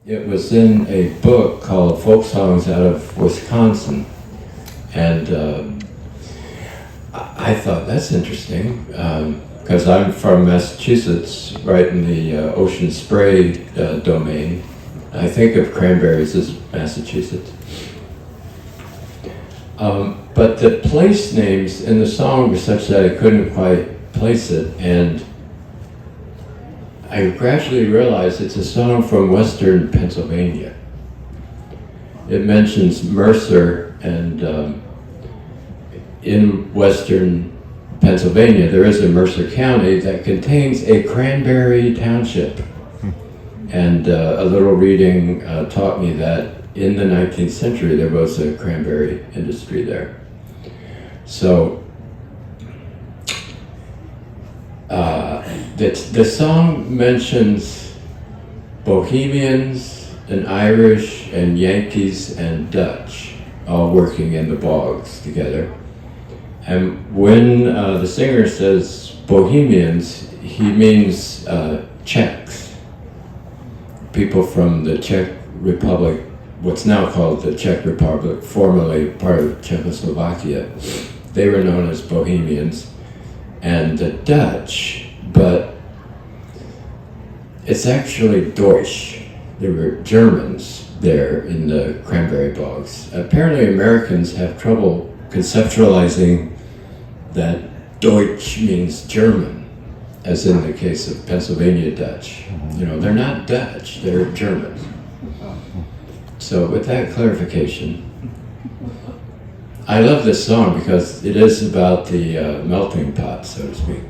It was in a book called Folk Songs Out of Wisconsin, and I thought that's interesting because I'm from Massachusetts, right in the Ocean Spray domain. I think of cranberries as Massachusetts. But the place names in the song were such that I couldn't quite place it, and I gradually realized it's a song from Western Pennsylvania. It mentions Mercer, and in Western Pennsylvania there is a Mercer County that contains a cranberry township. And a little reading taught me that in the 19th century there was a cranberry industry there. So the song mentions Bohemians and Irish and Yankees and Dutch all working in the bogs together. And when the singer says Bohemians, he means Czechs. People from the Czech Republic, what's now called the Czech Republic, formerly part of Czechoslovakia. They were known as Bohemians. And the Dutch, but it's actually Deutsch. There were Germans there in the cranberry bogs. Apparently Americans have trouble conceptualizing that Deutsch means German, as in the case of Pennsylvania Dutch. You know, they're not Dutch, they're German. So with that clarification, I love this song because it is about the melting pot, so to speak.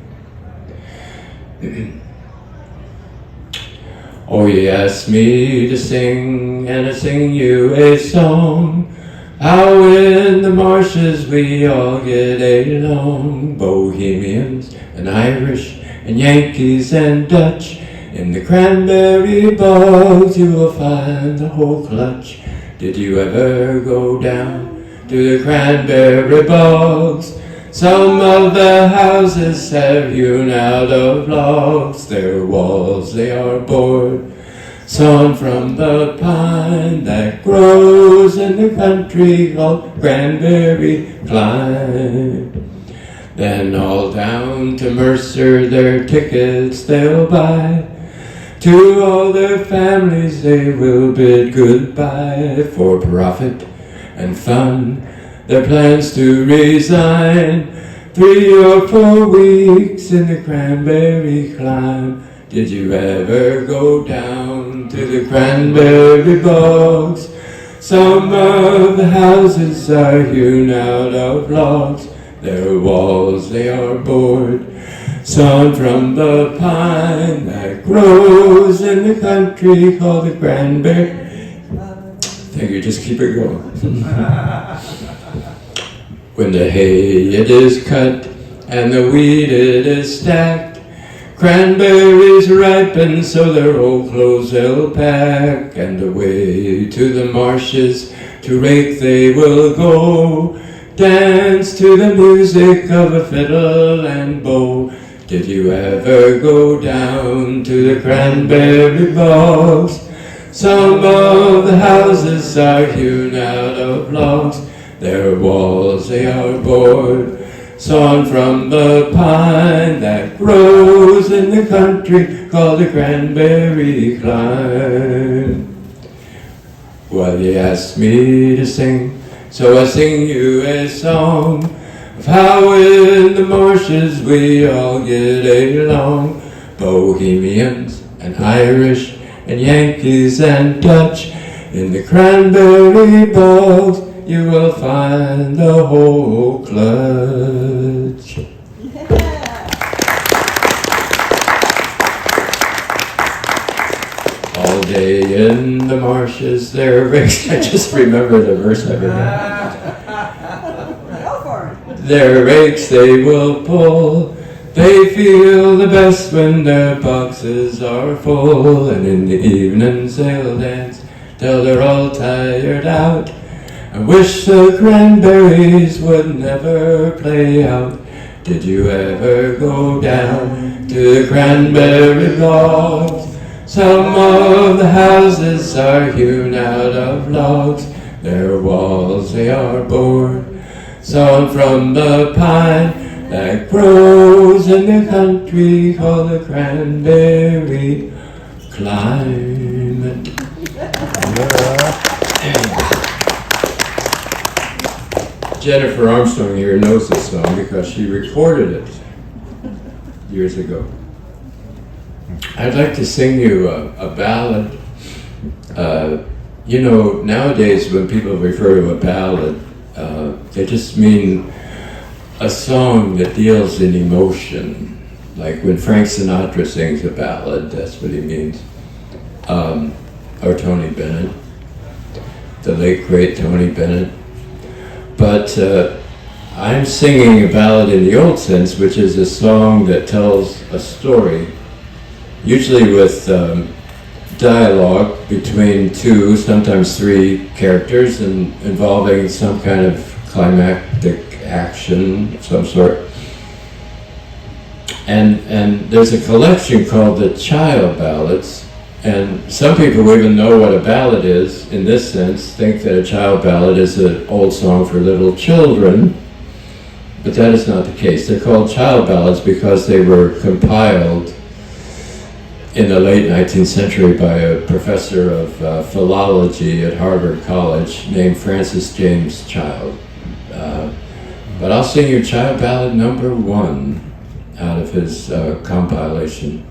Oh, you asked me to sing, and I sing you a song, how in the marshes we all get along, Bohemians and Irish and Yankees and Dutch. In the cranberry bogs you will find the whole clutch. Did you ever go down to the cranberry bogs? Some of the houses have hewn out of logs. Their walls they are bored, sawn from the pine that grows in the country called cranberry climb. Then all down to Mercer their tickets they'll buy. To all their families they will bid goodbye. For profit and fun their plans to resign. 3 or 4 weeks in the cranberry climb. Did you ever go down to the cranberry bogs? Some of the houses are hewn out of logs. Their walls they are bored, sawn from the pine that grows in the country called the cranberry. Thank you, just keep it going. When the hay it is cut and the wheat it is stacked, cranberries ripen so their old clothes they'll pack, and away to the marshes to rake they will go, dance to the music of a fiddle and bow. Did you ever go down to the cranberry bogs? Some of the houses are hewn out of logs. Their walls they are bored, sawn from the pine that grows in the country called the cranberry climb. Well, you asked me to sing, so I sing you a song of how in the marshes we all get along, Bohemians and Irish and Yankees and Dutch. In the cranberry bogs you will find the whole clutch. All day in the marshes there rakes. I just remember the verse I read. Their rakes they will pull. They feel the best when their boxes are full. And in the evenings they'll dance till they're all tired out. I wish the cranberries would never play out. Did you ever go down to the cranberry bogs? Some of the houses are hewn out of logs, their walls they are bored, sawn from the pine that grows in the country called the cranberry climate. Jennifer Armstrong here knows this song because she recorded it years ago. I'd like to sing you a ballad. You know, nowadays when people refer to a ballad, they just mean a song that deals in emotion. Like when Frank Sinatra sings a ballad, that's what he means. Or Tony Bennett, the late great Tony Bennett. But I'm singing a ballad in the old sense, which is a song that tells a story, usually with dialogue between two, sometimes three characters, and involving some kind of climactic action of some sort. And there's a collection called the Child Ballads, and some people even know what a ballad is, in this sense, think that a child ballad is an old song for little children, but that is not the case. They're called child ballads because they were compiled in the late 19th century by a professor of philology at Harvard College named Francis James Child. But I'll sing you Child Ballad number 1 out of his compilation.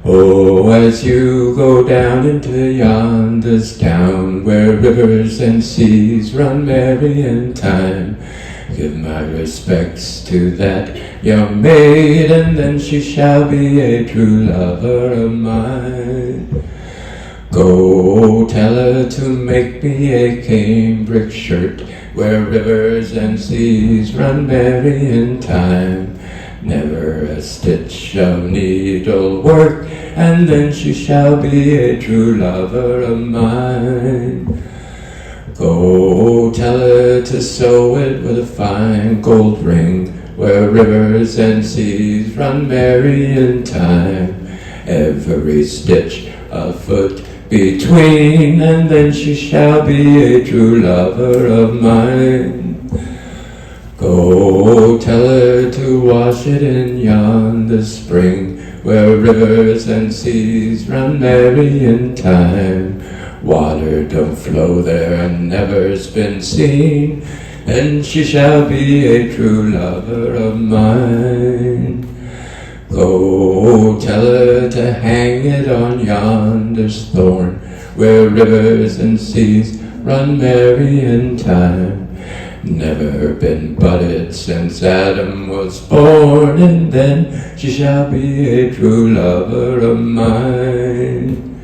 Oh, as you go down into yonder's town, where rivers and seas run merry in time, give my respects to that young maid, and then she shall be a true lover of mine. Go tell her to make me a cambric shirt, where rivers and seas run merry in time. Never a stitch of needlework, and then she shall be a true lover of mine. Go tell her to sew it with a fine gold ring, where rivers and seas run merry in time. Every stitch a foot between, and then she shall be a true lover of mine. Go tell her to wash it in yonder spring, where rivers and seas run merry in time. Water don't flow there and never's been seen, and she shall be a true lover of mine. Go tell her to hang it on yonder's thorn, where rivers and seas run merry in time. Never been budded since Adam was born, and then she shall be a true lover of mine.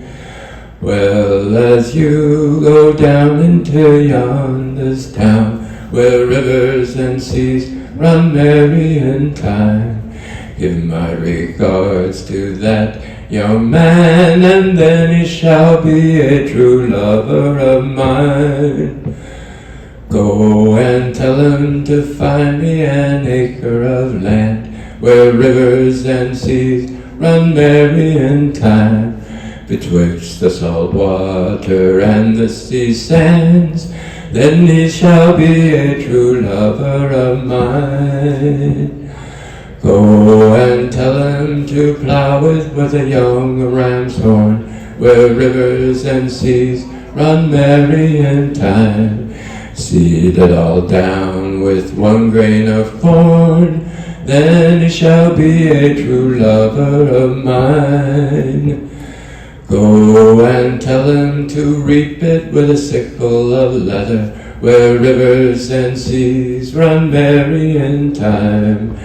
Well, as you go down into yonder's town, where rivers and seas run merry in time, give my regards to that young man, and then he shall be a true lover of mine. Go and tell him to find me an acre of land, where rivers and seas run merry in time, betwixt the salt water and the sea sands, then he shall be a true lover of mine. Go and tell him to plow it with a young ram's horn, where rivers and seas run merry in time. Seed it all down with one grain of corn, then he shall be a true lover of mine. Go and tell him to reap it with a sickle of leather, where rivers and seas run merry in time.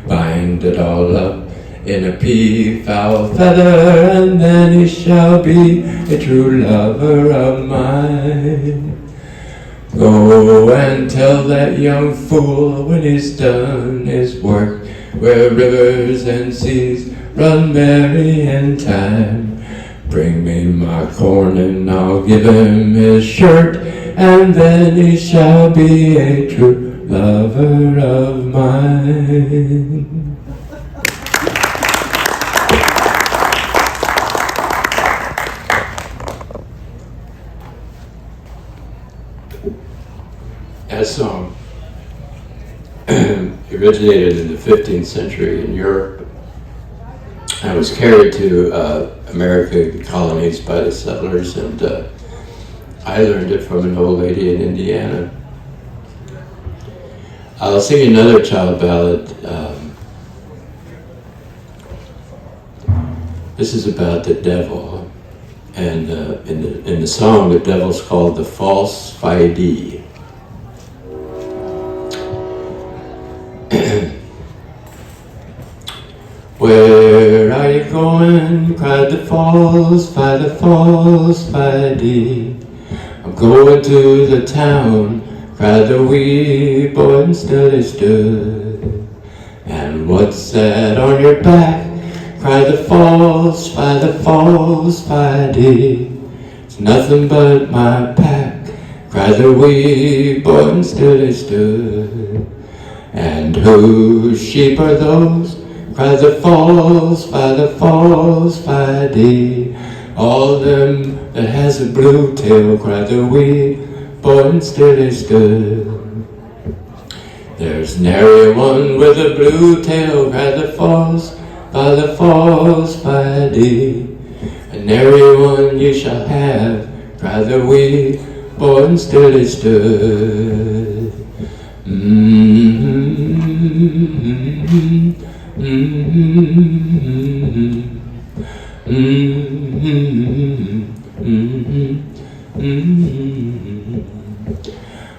Bind it all up in a peafowl feather, and then he shall be a true lover of mine. Go and tell that young fool when he's done his work, where rivers and seas run merry in time. Bring me my corn and I'll give him his shirt, and then he shall be a true lover of mine. That song originated in the 15th century in Europe and was carried to American colonies by the settlers, and I learned it from an old lady in Indiana. I'll sing another child ballad. This is about the devil, and in the song the devil's called the false fide. Where are you going? Cried the false fide. I'm going to the town, cried the wee boy, and still he stood. And what's that on your back? Cried the false fide. It's nothing but my pack, cried the wee boy, and still he stood. And whose sheep are those? Cried the false fide. All them that has a blue tail, cried the wee boy, and still he stood. There's nary one with a blue tail, cried the false fide. And nary one you shall have, cried the wee boy, and still he stood.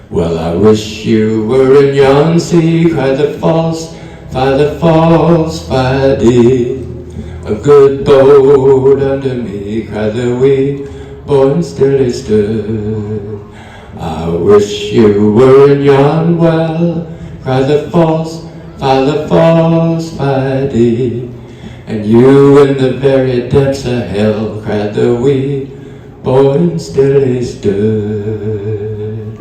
Well, I wish you were in yon sea, cried the false fide. A good boat under me, cried the wee boy, and still he stood. I wish you were in yon well, cried the false fide. And you in the very depths of hell, cried the wee boy, and still he stood.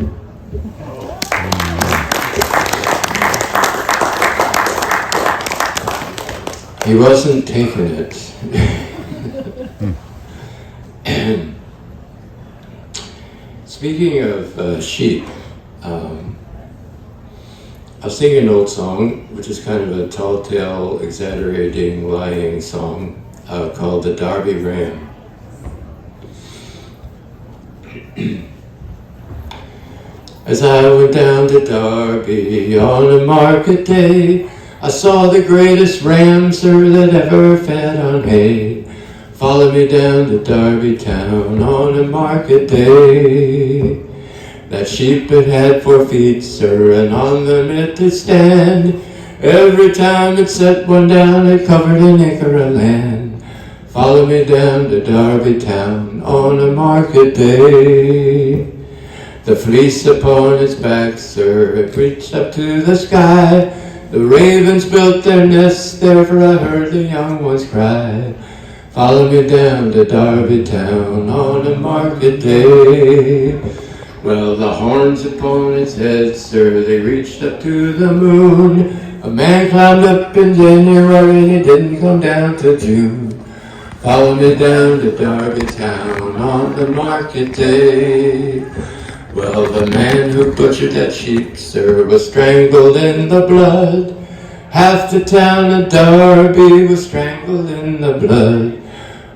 He wasn't taking it. Speaking of sheep, I'll sing an old song, which is kind of a tall tale, exaggerating, lying song called The Derby Ram. As I went down to Derby on a market day, I saw the greatest ram, sir, that ever fed on hay. Follow me down to Derby town on a market day. That sheep it had 4 feet, sir, and on them it did stand. Every time it set one down, it covered an acre of land. Follow me down to Derby town on a market day. The fleece upon its back, sir, it reached up to the sky. The ravens built their nests there, for I heard the young ones cry. Follow me down to Derby town on a market day. Well, the horns upon its head, sir, they reached up to the moon. A man climbed up in January, he didn't come down till June. Follow me down to Derby town on the market day. Well, the man who butchered that sheep, sir, was strangled in the blood. Half the town of Derby was strangled in the blood.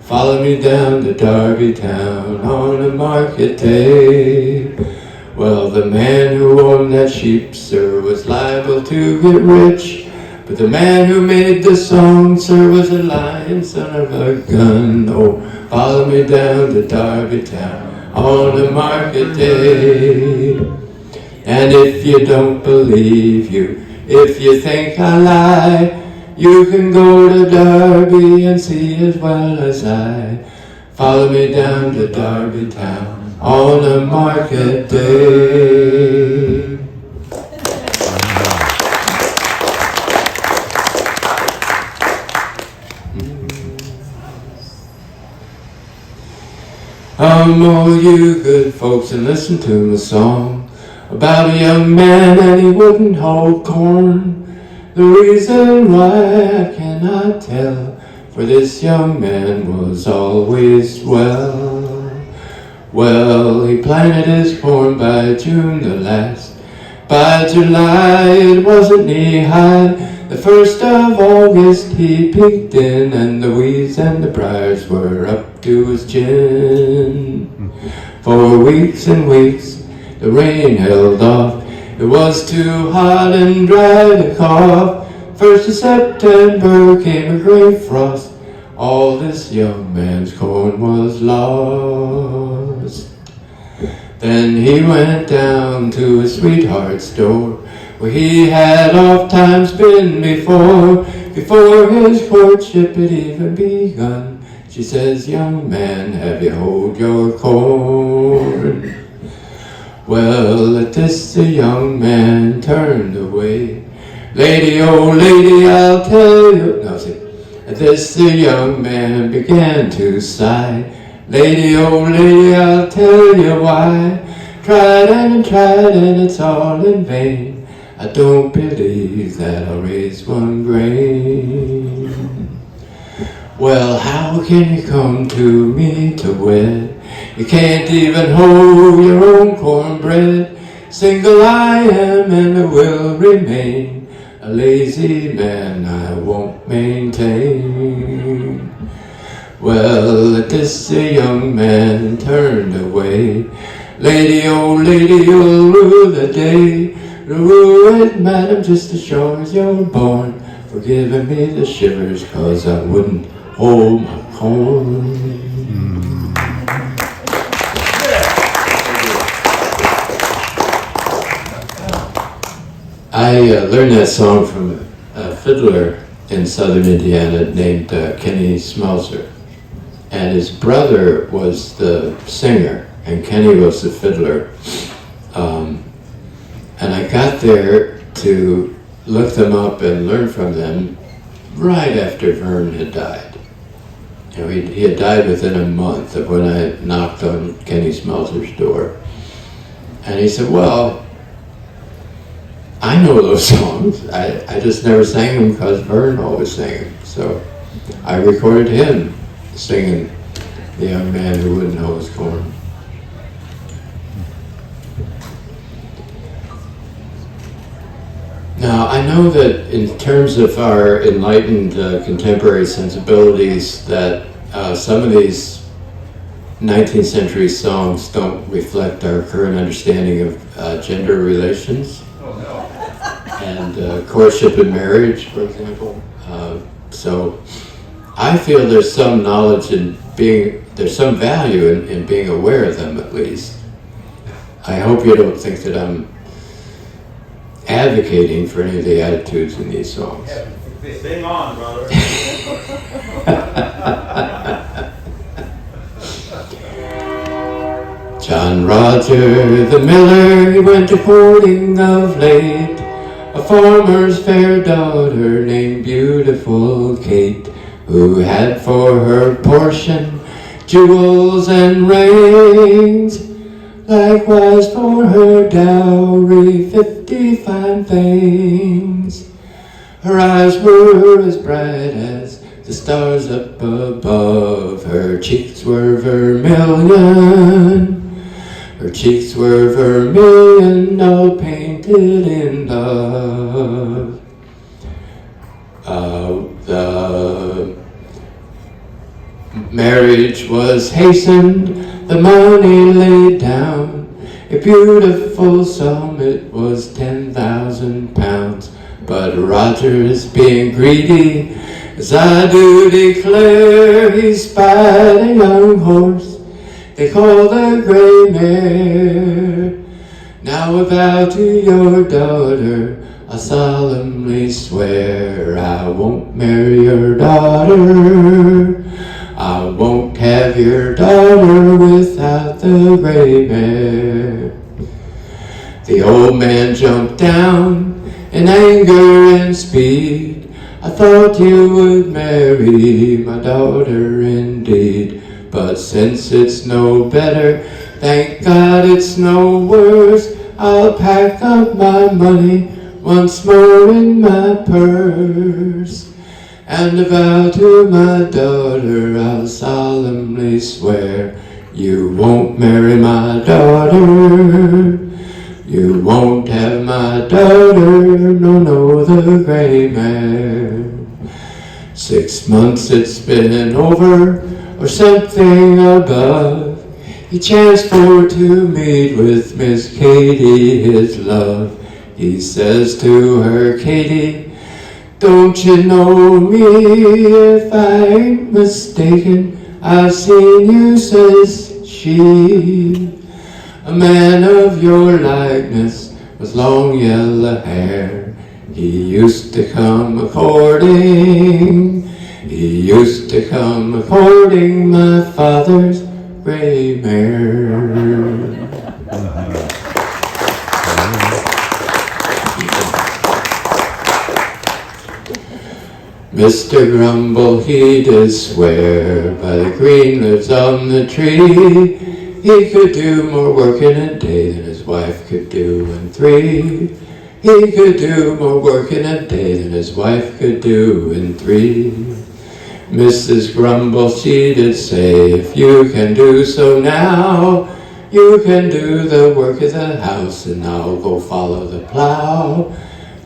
Follow me down to Derby town on a market day. Well, the man who owned that sheep, sir, was liable to get rich. But the man who made the song, sir, was a lying son of a gun. Oh, follow me down to Derby town on a market day. And if you don't believe if you think I lie, you can go to Derby and see as well as I. Follow me down to Derby town on a market day. Oh, you good folks, and listen to my song about a young man and he wouldn't hold corn. The reason why I cannot tell, for this young man was always well. Well, he planted his corn by June the last. By July it wasn't knee-high. The 1st of August he peeked in, and the weeds and the briars were up to his chin. For weeks and weeks the rain held off. It was too hot and dry to cough. 1st of September came a great frost. All this young man's corn was lost. Then he went down to his sweetheart's door, where he had oft times been before his courtship had even begun. She says, young man, have you hoed your corn? Well, at this the young man turned away. Lady, oh lady, I'll tell you. No, see. At this the young man began to sigh. Lady, oh lady, I'll tell you why. Tried and it's all in vain. I don't believe that I'll raise one grain. Well, how can you come to me to wed? You can't even hoe your own cornbread. Single I am and I will remain. A lazy man I won't maintain. Well, at this the young man turned away. Lady, oh lady, you'll rue the day. Rue it, madam, just as sure as you're born. For giving me the shivers, 'cause I wouldn't hold my corn. I learned that song from a fiddler in southern Indiana named Kenny Smelser. And his brother was the singer, and Kenny was the fiddler. And I got there to look them up and learn from them right after Vern had died. You know, he had died within a month of when I knocked on Kenny Smelser's door. And he said, well, I know those songs. I just never sang them because Vern always sang them. So I recorded him singing The Young Man Who Wouldn't Know His Corn. Now, I know that in terms of our enlightened contemporary sensibilities, that some of these 19th century songs don't reflect our current understanding of gender relations. And courtship and marriage, for example. So I feel there's some knowledge in there's some value in being aware of them, at least. I hope you don't think that I'm advocating for any of the attitudes in these songs. Yeah, sing on, brother. John Roger the miller, he went a courting of late a farmer's fair daughter named Beautiful Kate, who had for her portion jewels and rings, likewise for her dowry 50 fine things. Her eyes were as bright as the stars up above, her cheeks were vermilion. Her cheeks were vermilion, all painted in love. The marriage was hastened, the money laid down. A beautiful sum, it was 10,000 pounds. But Rogers, being greedy, as I do declare, he spied a young horse they call the gray mare. Now a vow to your daughter, I solemnly swear I won't marry your daughter. I I won't have your daughter without the gray mare. The old man jumped down in anger and speed. I thought you would marry my daughter indeed. But since it's no better, thank God it's no worse, I'll pack up my money once more in my purse. And vow to my daughter, I'll solemnly swear, you won't marry my daughter. You won't have my daughter, no, the gray mare. 6 months it's been over, or something above. He chanced for to meet with Miss Katie, his love. He says to her, Katie, don't you know me? If I ain't mistaken, I've seen you, says she. A man of your likeness with long yellow hair. He used to come a-courting. He used to come a-courting my father's gray mare. Mr. Grumble, he did swear by the green leaves on the tree, he could do more work in a day than his wife could do in 3. He could do more work in a day than his wife could do in 3. Mrs. Grumble, she did say, if you can do so now, you can do the work of the house and I'll go follow the plow.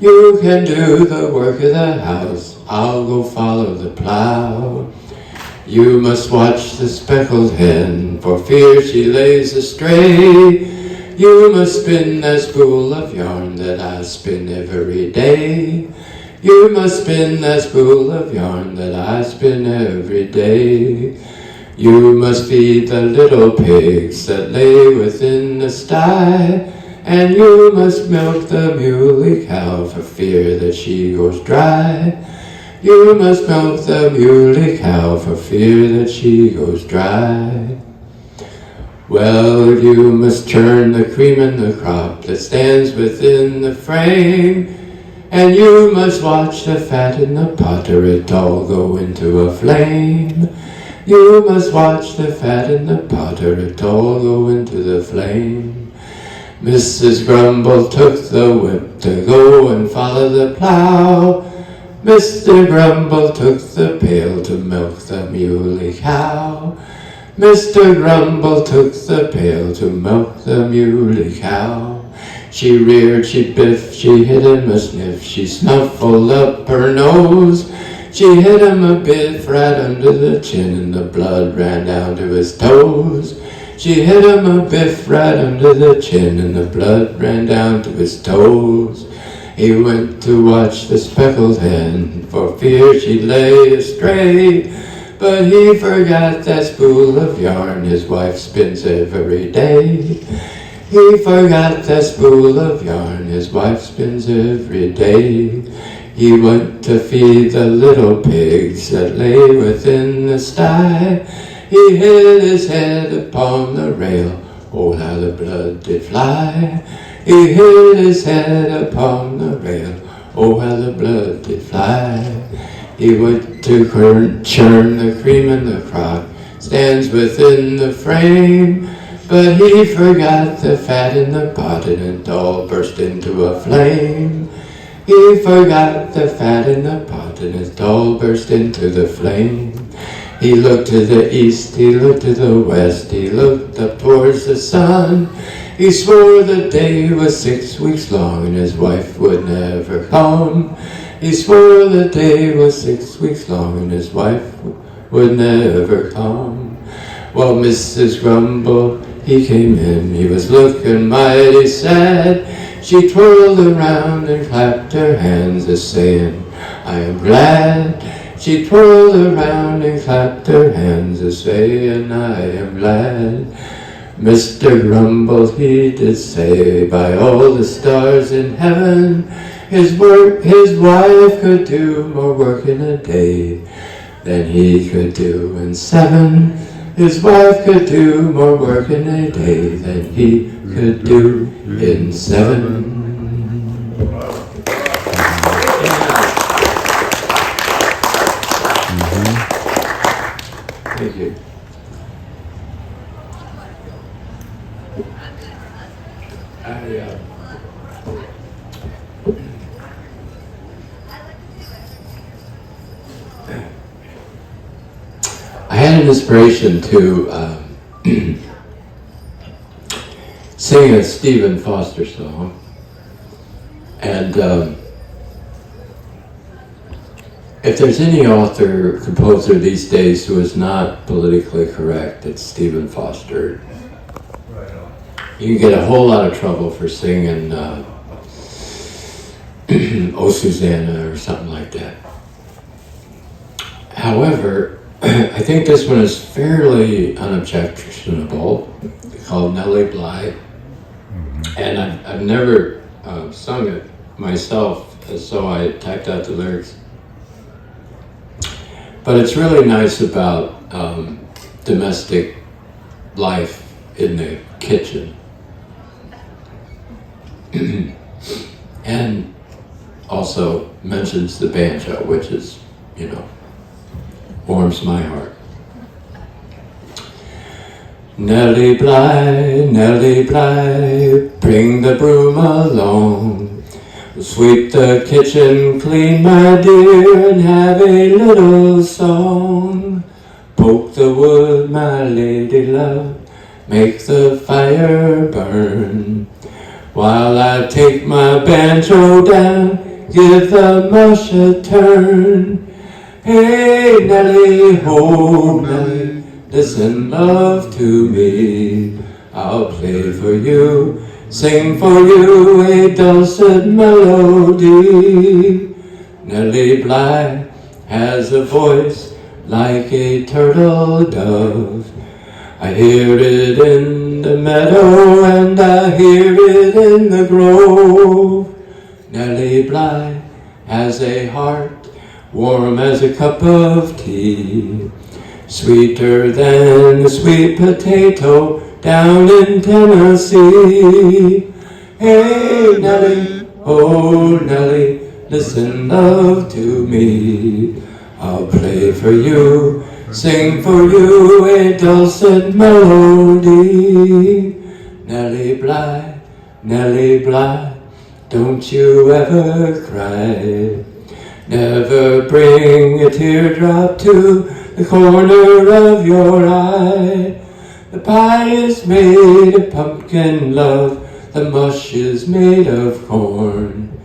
You can do the work of the house, I'll go follow the plow. You must watch the speckled hen, for fear she lays astray. You must spin that spool of yarn that I spin every day. You must spin that spool of yarn that I spin every day. You must feed the little pigs that lay within the sty, and you must milk the muley cow for fear that she goes dry. You must milk the muley cow for fear that she goes dry. Well, you must churn the cream in the crop that stands within the frame, and you must watch the fat in the pot or it all go into a flame. You must watch the fat in the pot or it all go into the flame. Mrs. Grumble took the whip to go and follow the plow. Mr. Grumble took the pail to milk the muley cow. Mr. Grumble took the pail to milk the muley cow. She reared, she biffed, she hit him a sniff, she snuffled up her nose. She hit him a biff right under the chin and the blood ran down to his toes. She hit him a biff right under the chin and the blood ran down to his toes. He went to watch the speckled hen for fear she'd lay astray, but he forgot that spool of yarn his wife spins every day. He forgot that spool of yarn his wife spins every day. He went to feed the little pigs that lay within the sty. He hit his head upon the rail, oh how the blood did fly. He hit his head upon the rail, oh how the blood did fly. He went to churn the cream in the crock, stands within the frame, but he forgot the fat in the pot and it all burst into a flame. He forgot the fat in the pot and it all burst into the flame. He looked to the east, he looked to the west, he looked up towards the sun. He swore the day was 6 weeks long and his wife would never come. He swore the day was 6 weeks long and his wife would never come. Well, Mrs. Grumble, he came in, he was looking mighty sad. She twirled around and clapped her hands as saying, I am glad. She twirled around and clapped her hands as saying, I am glad. Mr. Grumble, he did say, by all the stars in heaven, his wife could do more work in a day than he could do in 7. His wife could do more work in a day than he could do in 7. Thank you. I had an inspiration to sing a Stephen Foster song, and if there's any author, composer these days who is not politically correct, it's Stephen Foster. You can get a whole lot of trouble for singing Oh Susanna or something like that. However, I think this one is fairly unobjectionable. It's called Nellie Bly. And I've never sung it myself, so I typed out the lyrics. But it's really nice about domestic life in the kitchen. And also mentions the banjo, which is, warms my heart. Nellie Bly, bring the broom along. Sweep the kitchen clean, my dear, and have a little song. Poke the wood, my lady love, make the fire burn. While I take my banjo down, give the mush a turn. Hey Nellie, ho Nellie, listen love to me. I'll play for you, sing for you a dulcet melody. Nellie Bly has a voice like a turtle dove. I hear it in the meadow and I hear it in the grove. Nellie Bly has a heart warm as a cup of tea, sweeter than the sweet potato down in Tennessee. Hey Nellie, oh Nellie, listen love to me. I'll play for you, sing for you a dulcet melody. Nellie Bly, don't you ever cry. Never bring a teardrop to the corner of your eye. The pie is made of pumpkin, love, the mush is made of corn.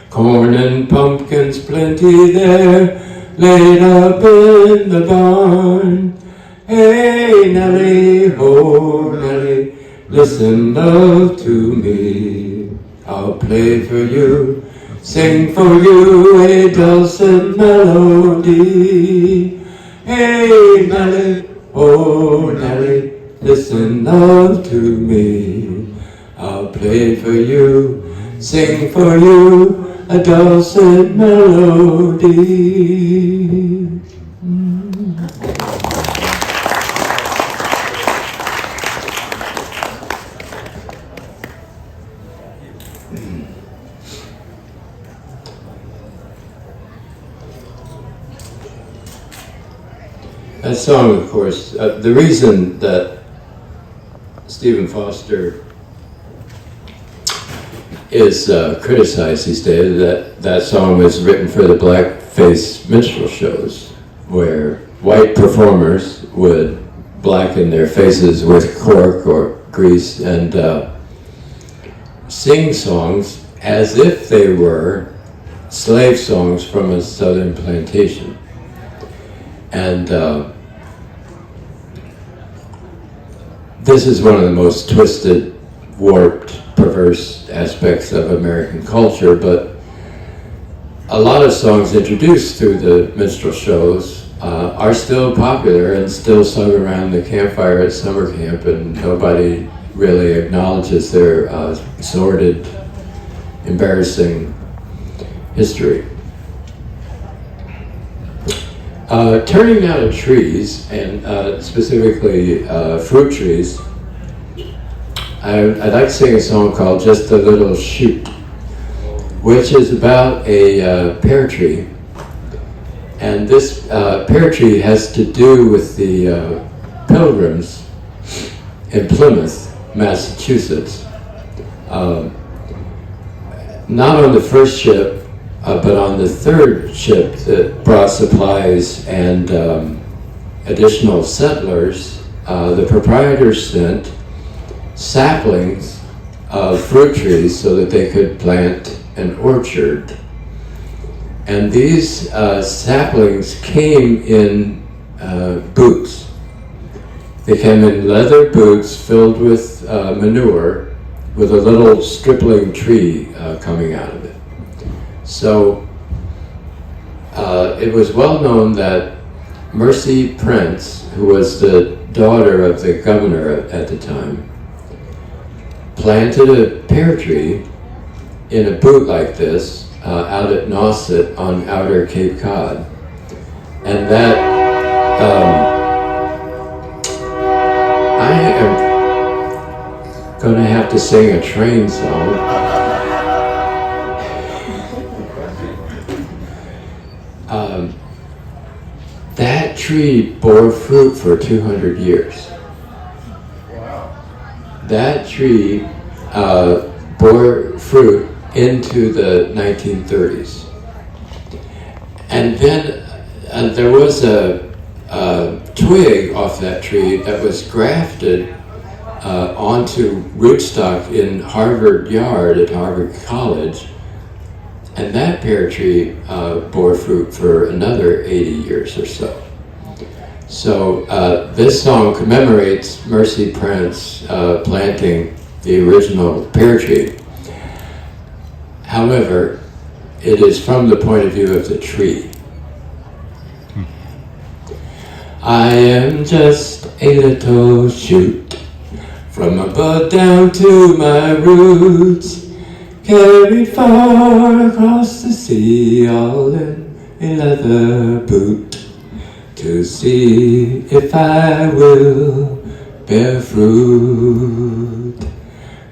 Corn and pumpkins plenty there, laid up in the barn. Hey Nellie, oh Nellie, listen love to me. I'll play for you, sing for you a dulcet melody. Hey Nellie, oh Nellie, listen love to me. I'll play for you, sing for you a dulcet melody. That song, of course, the reason that Stephen Foster is criticized these days, that song was written for the blackface minstrel shows, where white performers would blacken their faces with cork or grease and sing songs as if they were slave songs from a southern plantation. And this is one of the most twisted, warped, perverse aspects of American culture, but a lot of songs introduced through the minstrel shows are still popular and still sung around the campfire at summer camp, and nobody really acknowledges their sordid, embarrassing history. Turning now to trees, and specifically fruit trees, I'd like to sing a song called Just a Little Shoot, which is about a pear tree. And this pear tree has to do with the Pilgrims in Plymouth, Massachusetts. Not on the first ship, but on the third ship that brought supplies and additional settlers, the proprietors sent saplings of fruit trees so that they could plant an orchard. And these saplings came in boots. They came in leather boots filled with manure, with a little stripling tree coming out of it. So it was well known that Mercy Prince, who was the daughter of the governor at the time, planted a pear tree in a boot like this out at Nauset on outer Cape Cod. And that I am going to have to sing a train song. That tree bore fruit for 200 years. Wow. That tree bore fruit into the 1930s. And then there was a twig off that tree that was grafted onto rootstock in Harvard Yard at Harvard College. And that pear tree bore fruit for another 80 years or so. So this song commemorates Mercy Prince planting the original pear tree. However, it is from the point of view of the tree. I am just a little shoot, from a bud down to my roots, carried far across the sea, all in a leather boot, to see if I will bear fruit.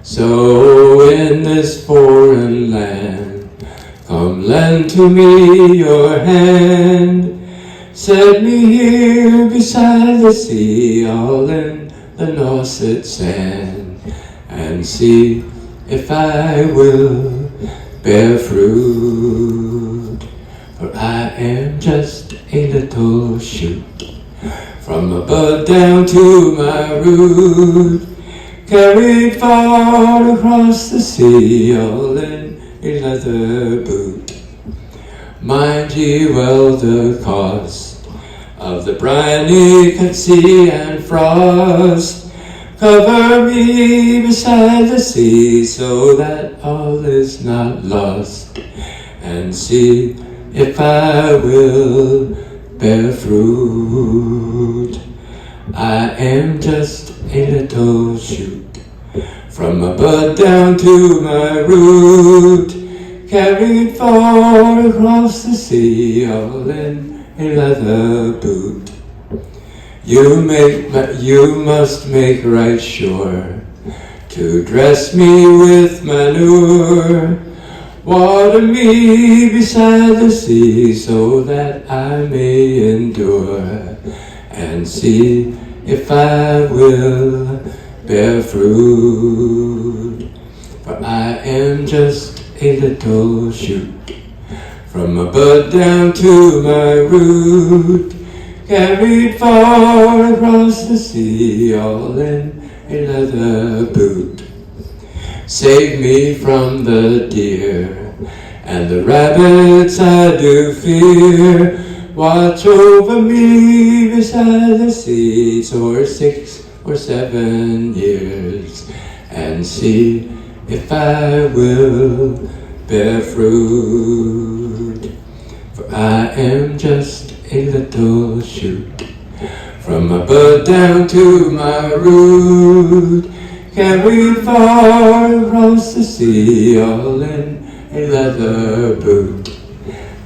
So in this foreign land, come lend to me your hand, set me here beside the sea, all in the Nauset sand, and see if I will bear fruit. For I am just a little shoot, from a bud down to my root, carried far across the sea, all in a leather boot. Mind ye well the cost of the briny cut sea and frost, cover me beside the sea, so that all is not lost, and see if I will bear fruit. I am just a little shoot, from a bud down to my root, carried far across the sea, all in a leather boot. You must make right sure to dress me with manure, water me beside the sea, so that I may endure, and see if I will bear fruit. For I am just a little shoot, from a bud down to my root, carried far across the sea, all in a leather boot. Save me from the deer and the rabbits I do fear, watch over me beside the seas for 6 or 7 years, and see if I will bear fruit. For I am just a little shoot, from a bud down to my root, carried far across the sea, all in a leather boot,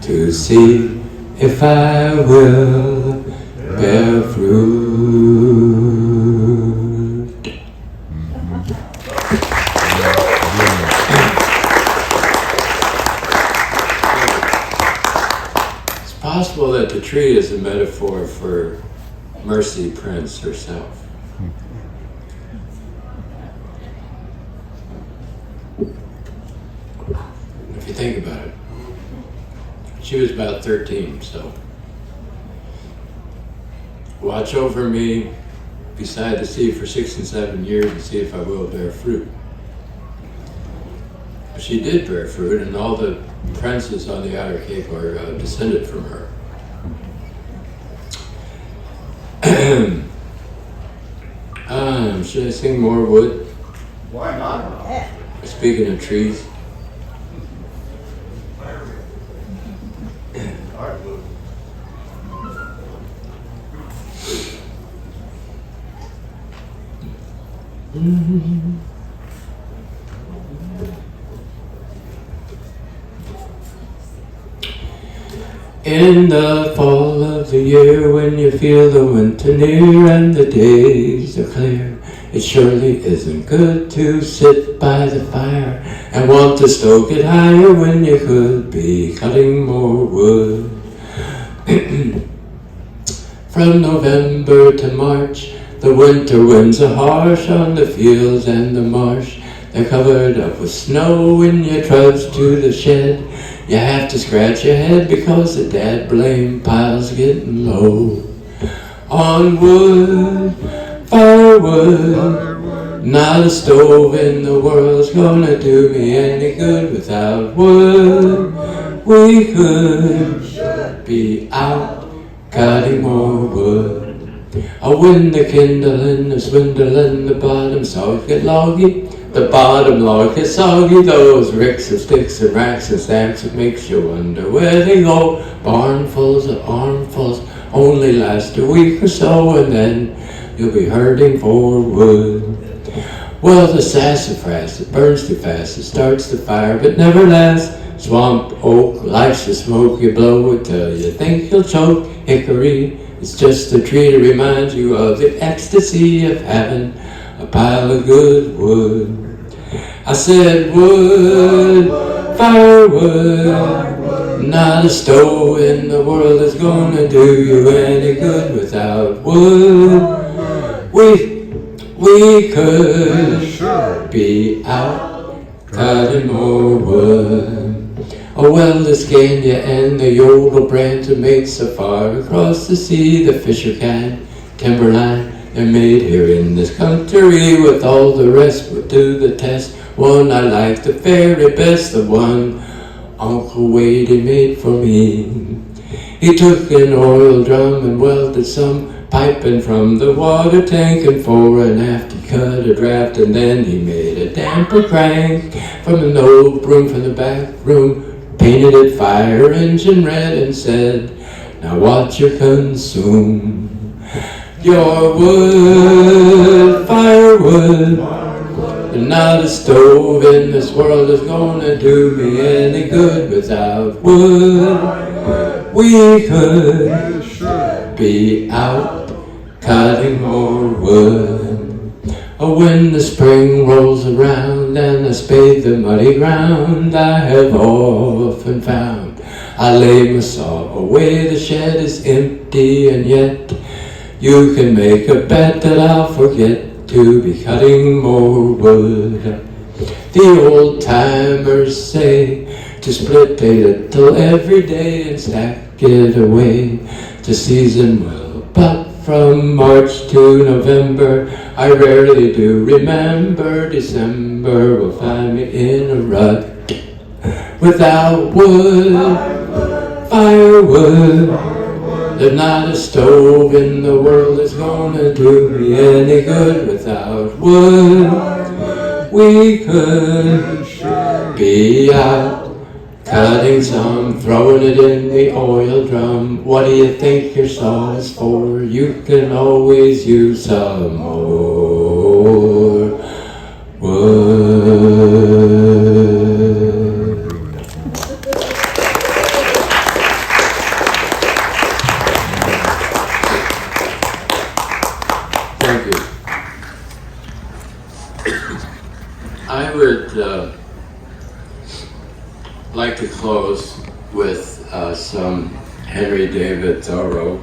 to see if I will bear fruit. It's possible that the tree is a metaphor for Mercy Prince herself. If you think about it, she was about 13, so watch over me beside the sea for 6 and 7 years and see if I will bear fruit. She did bear fruit, and all the princes on the Outer Cape are descended from her. Should I sing more wood? Why not? Speaking of trees. Hardwood. In the fall of the year, when you feel the winter near and the days are clear, it surely isn't good to sit by the fire and want to stoke it higher when you could be cutting more wood. From November to March, the winter winds are harsh on the fields and the marsh. They're covered up with snow when you trudge to the shed. You have to scratch your head because the dad blame pile's getting low. On wood, firewood, not a stove in the world's gonna do me any good without wood. We could be out cutting more wood. Oh, when the kindling is dwindling, the bottom saws get loggy. The bottom log gets soggy. Those ricks of sticks and racks and stacks, it makes you wonder where they go. Barnfuls of armfuls only last a week or so, and then you'll be hurting for wood. Well, the sassafras, it burns too fast, it starts the fire but never lasts. Swamp oak likes the smoke you blow it till you think you'll choke. Hickory, it's just a tree to remind you of the ecstasy of having a pile of good wood. I said wood, firewood, not a stove in the world is gonna do you any good without wood. We could be out cutting more wood. Oh well, the Scania and the Yodel Branton made so far across the sea, the Fisher Cat, Timberline, they're made here in this country with all the rest, but do the test. One I like the very best, the one Uncle Wadey made for me. He took an oil drum and welded some piping from the water tank, and fore and aft he cut a draft, and then he made a damper crank from an old broom from the back room, painted it fire engine red, and said, now watch you consume. Your wood, firewood, and not a stove in this world is gonna do me any good without wood. We could be out cutting more wood. Oh, when the spring rolls around and I spade the muddy ground, I have often found I lay my saw away, the shed is empty, and yet you can make a bet that I'll forget to be cutting more wood. The old timers say to split a little every day and stack it away to season well, but from March to November I rarely do remember. December will find me in a rut without wood, firewood. There's not a stove in the world that's gonna do me any good without wood. We could be out cutting some, throwing it in the oil drum. What do you think your saw is for? You can always use some more wood. like to close with some Henry David Thoreau.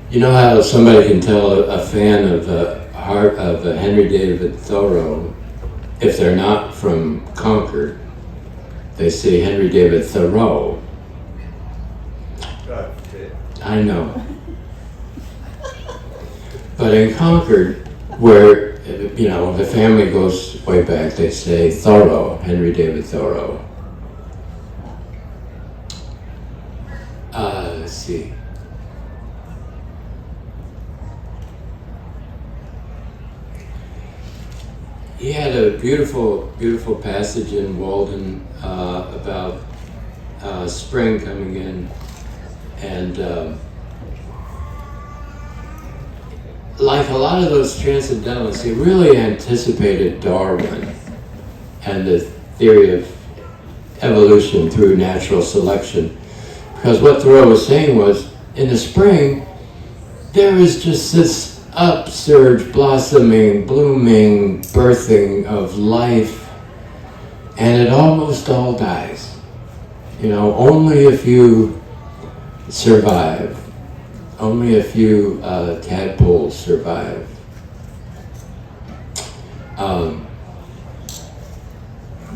You know how somebody can tell a fan of the heart of Henry David Thoreau if they're not from Concord? They say Henry David Thoreau. I know. But in Concord, where, you know, the family goes way back, they say Thoreau, Henry David Thoreau. Let's see. He had a beautiful, beautiful passage in Walden about spring coming in, and like a lot of those transcendentalists, he really anticipated Darwin and the theory of evolution through natural selection. Because what Thoreau was saying was, in the spring, there is just this upsurge, blossoming, blooming, birthing of life, and it almost all dies. You know, only a few survive. Only a few tadpoles survive.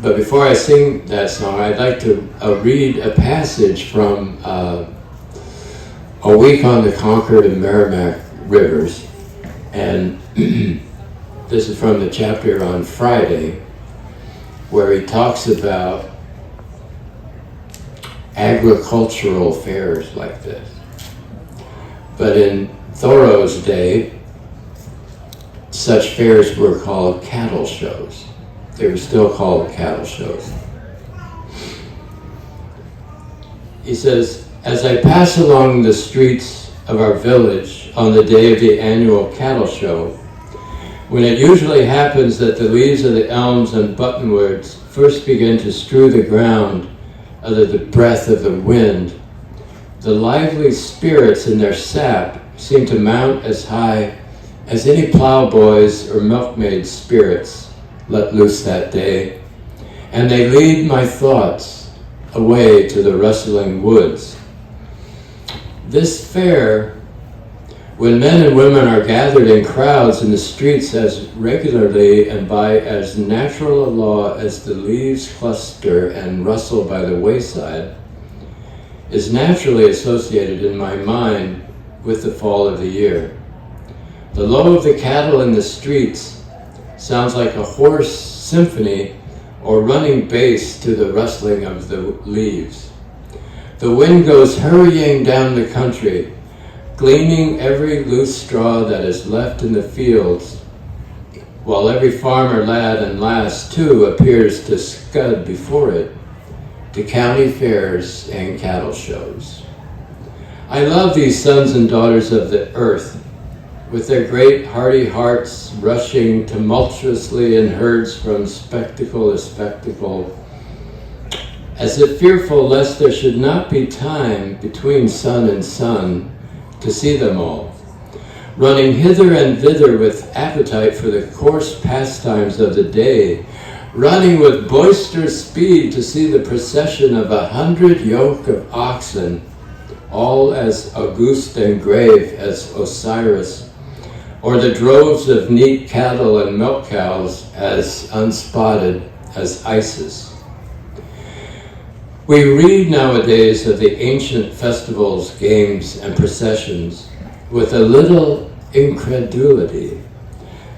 But before I sing that song, I'd like to read a passage from A Week on the Concord and Merrimack Rivers. And this is from the chapter on Friday, where he talks about agricultural fairs like this. But in Thoreau's day, such fairs were called cattle shows. They were still called cattle shows. He says, as I pass along the streets of our village on the day of the annual cattle show, when it usually happens that the leaves of the elms and buttonwoods first begin to strew the ground under the breath of the wind, the lively spirits in their sap seem to mount as high as any plowboy's or milkmaid's spirits let loose that day, and they lead my thoughts away to the rustling woods. This fair, when men and women are gathered in crowds in the streets as regularly and by as natural a law as the leaves cluster and rustle by the wayside, is naturally associated in my mind with the fall of the year. The low of the cattle in the streets sounds like a hoarse symphony or running bass to the rustling of the leaves. The wind goes hurrying down the country, gleaning every loose straw that is left in the fields, while every farmer lad and lass too appears to scud before it to county fairs and cattle shows. I love these sons and daughters of the earth, with their great hearty hearts rushing tumultuously in herds from spectacle to spectacle, as if fearful lest there should not be time between sun and sun to see them all, running hither and thither with appetite for the coarse pastimes of the day, running with boisterous speed to see the procession of 100 yoke of oxen, all as august and grave as Osiris, or the droves of neat cattle and milk cows as unspotted as Isis. We read nowadays of the ancient festivals, games, and processions with a little incredulity.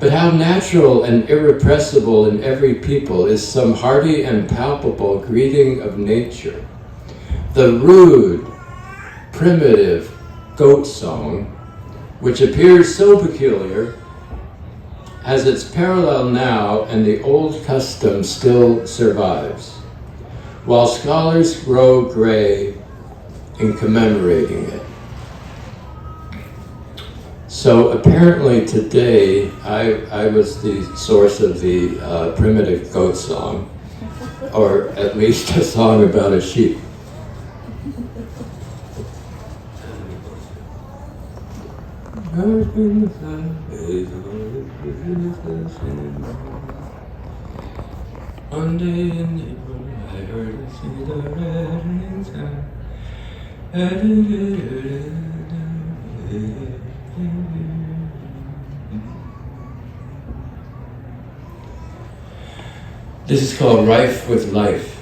But how natural and irrepressible in every people is some hearty and palpable greeting of nature. The rude, primitive goat song, which appears so peculiar, has its parallel now, and the old custom still survives, while scholars grow gray in commemorating it. So apparently today, I was the source of the primitive goat song, or at least a song about a sheep. One day in April, I heard a singular rattling sound. This is called Rife with Life.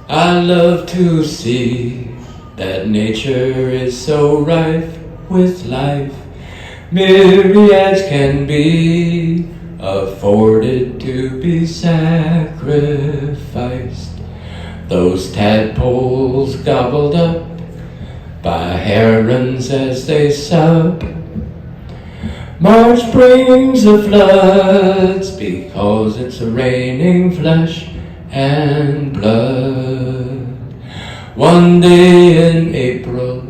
I love to see that nature is so rife with life. Myriads can be afforded to be sacrificed. Those tadpoles gobbled up by herons as they sup. March brings the floods because it's raining flesh and blood. One day in April,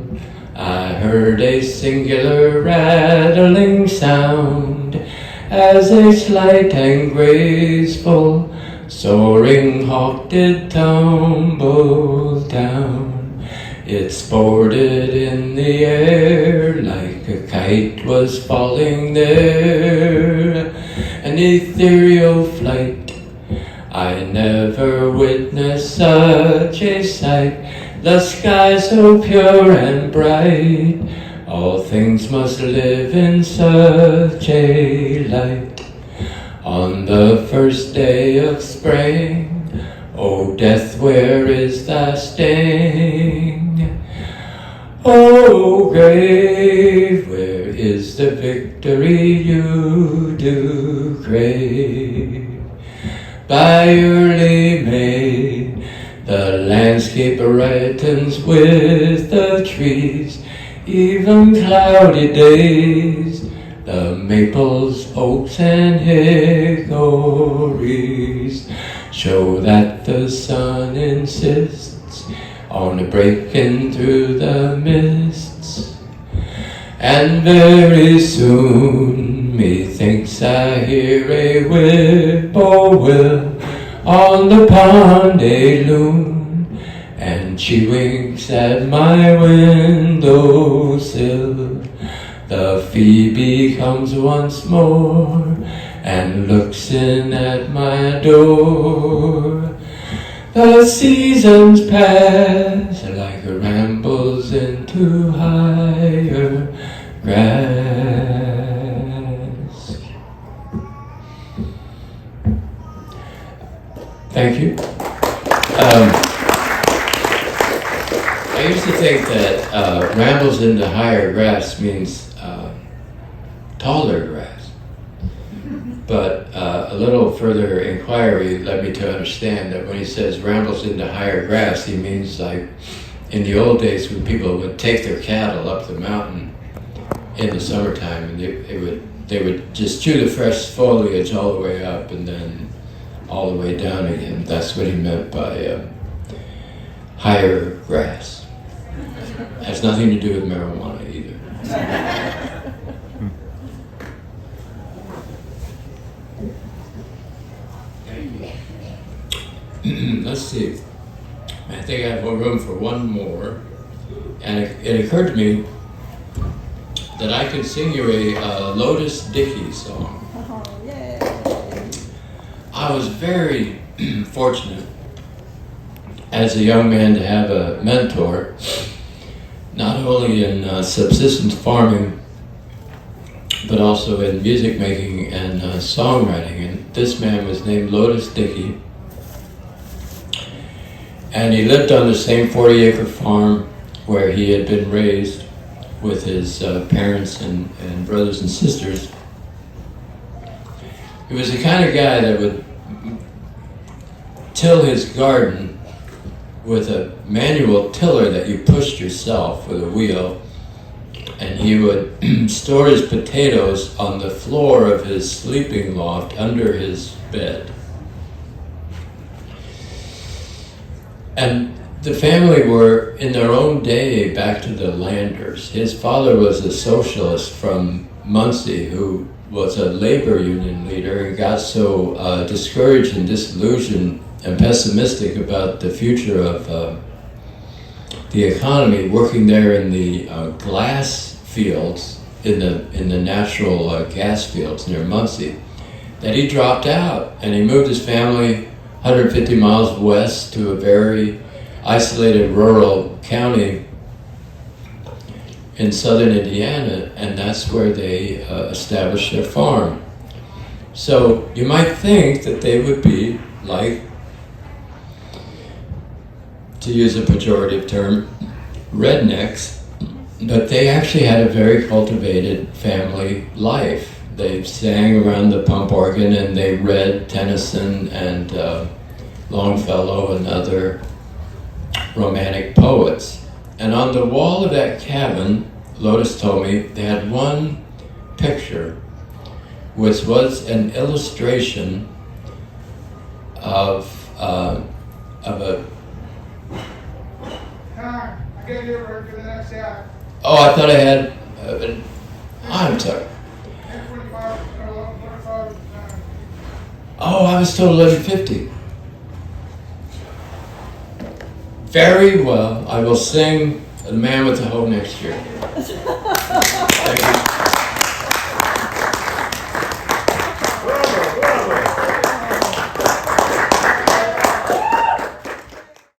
I heard a singular rattling sound as a slight and graceful soaring hawk did tumble down. It sported in the air like a kite was falling there, an ethereal flight. I never witnessed such a sight, the sky so pure and bright. All things must live in such a light. On the first day of spring, O death, where is thy sting? O grave, where is the victory you do crave? By early May, the landscape brightens with the trees, even cloudy days, the maples, oaks, and hickories show that the sun insists on breaking through the mists. And very soon, methinks I hear a whippoorwill on the pond a loon, and she winks at my windowsill. The phoebe comes once more and looks in at my door. The seasons pass like rambles into higher grass. Thank you. I used to think that rambles into higher grass means taller grass. But a little further inquiry led me to understand that when he says rambles into higher grass, he means like in the old days when people would take their cattle up the mountain in the summertime, and they would just chew the fresh foliage all the way up and then all the way down again. That's what he meant by higher grass. Has nothing to do with marijuana either. Let's see. I think I have room for one more. And it occurred to me that I could sing you a Lotus Dickey song. Oh, yay. I was very fortunate as a young man to have a mentor, not only in subsistence farming, but also in music making and songwriting. And this man was named Lotus Dickey. And he lived on the same 40-acre farm where he had been raised with his parents and brothers and sisters. He was the kind of guy that would till his garden with a manual tiller that you pushed yourself with a wheel, and he would store his potatoes on the floor of his sleeping loft under his bed. And the family were, in their own day, back to the landers. His father was a socialist from Muncie who was a labor union leader and got so discouraged and disillusioned and pessimistic about the future of the economy, working there in the glass fields, in the natural gas fields near Muncie, that he dropped out and he moved his family 150 miles west to a very isolated rural county in southern Indiana, and that's where they established their farm. So you might think that they would be like, to use a pejorative term, rednecks, but they actually had a very cultivated family life. They sang around the pump organ and they read Tennyson and Longfellow and other romantic poets. And on the wall of that cabin, Lotus told me, they had one picture which was an illustration of a... I gotta get ready for the next act. Oh, I thought I had... I'm sorry. 10:45, 11:45. Oh, I was told 11:50. Very well. I will sing The Man with the Hoe next year.